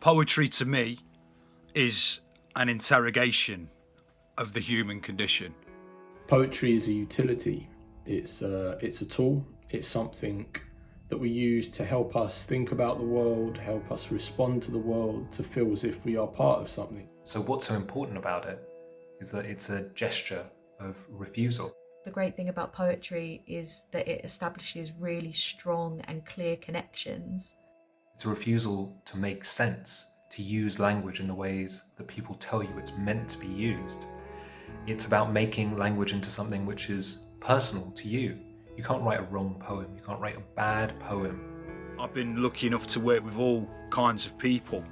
Poetry to me is an interrogation of the human condition. Poetry is a utility. It's a tool. It's something that we use to help us think about the world, help us respond to the world, to feel as if we are part of something. So what's so important about it is that it's a gesture of refusal. The great thing about poetry is that it establishes really strong and clear connections. It's a refusal to make sense, to use language in the ways that people tell you it's meant to be used. It's about making language into something which is personal to you. You can't write a wrong poem, you can't write a bad poem. I've been lucky enough to work with all kinds of people,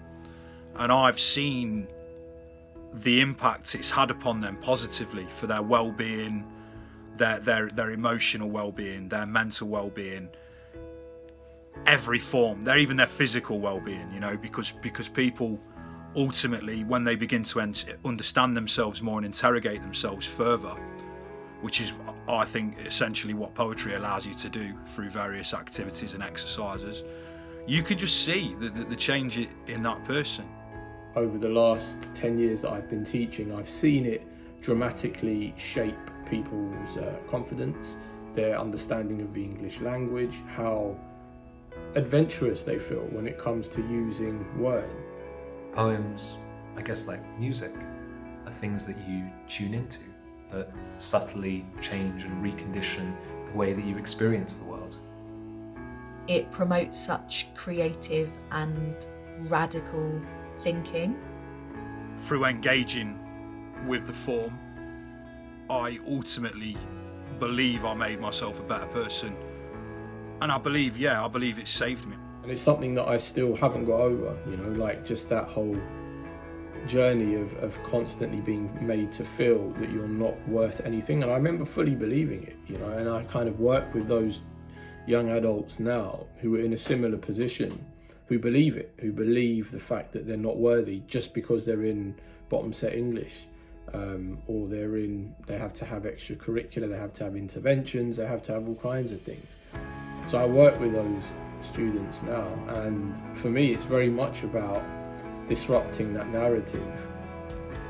and I've seen the impact it's had upon them positively for their well-being, their emotional well-being, their mental well-being, every form, even their physical well-being, you know, because people ultimately, when they begin to understand themselves more and interrogate themselves further, which is, I think, essentially what poetry allows you to do through various activities and exercises, you can just see the change in that person. Over the last 10 years that I've been teaching, I've seen it dramatically shape people's confidence, their understanding of the English language, how adventurous they feel when it comes to using words. Poems, I guess like music, are things that you tune into, that subtly change and recondition the way that you experience the world. It promotes such creative and radical thinking. Through engaging with the form, I ultimately believe I made myself a better person. And I believe it saved me. And it's something that I still haven't got over, you know, like just that whole journey of constantly being made to feel that you're not worth anything. And I remember fully believing it, you know, and I kind of work with those young adults now who are in a similar position, who believe it, who believe the fact that they're not worthy just because they're in bottom set English, or they have to have extracurricular, they have to have interventions, they have to have all kinds of things. So I work with those students now, and for me it's very much about disrupting that narrative.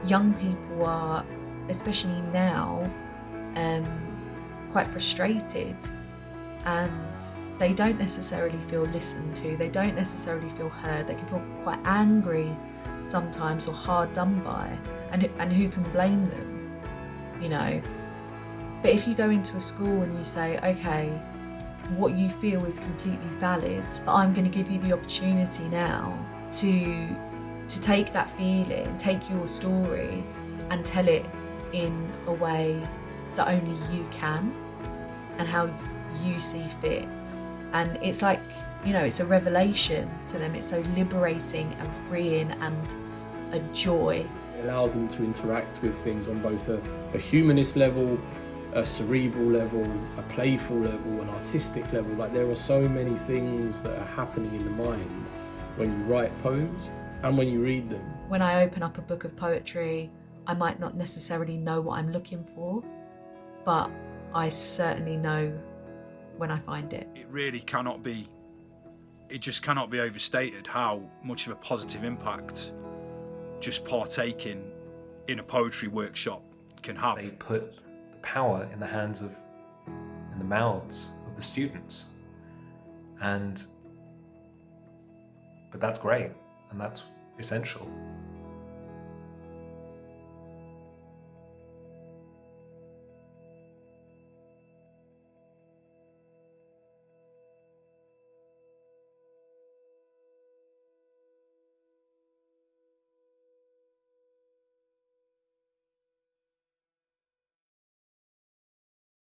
Young people are, especially now, quite frustrated, and they don't necessarily feel listened to, they don't necessarily feel heard, they can feel quite angry sometimes or hard done by, and who can blame them, you know? But if you go into a school and you say, okay, what you feel is completely valid, but I'm going to give you the opportunity now to take that feeling, take your story and tell it in a way that only you can and how you see fit. And it's like, you know, it's a revelation to them. It's so liberating and freeing and a joy. It allows them to interact with things on both a humanist level, a cerebral level, a playful level, an artistic level. Like, there are so many things that are happening in the mind when you write poems and when you read them. When I open up a book of poetry, I might not necessarily know what I'm looking for, but I certainly know when I find it. It just cannot be overstated how much of a positive impact just partaking in a poetry workshop can have. They put the power in the mouths of the students, but that's great and that's essential.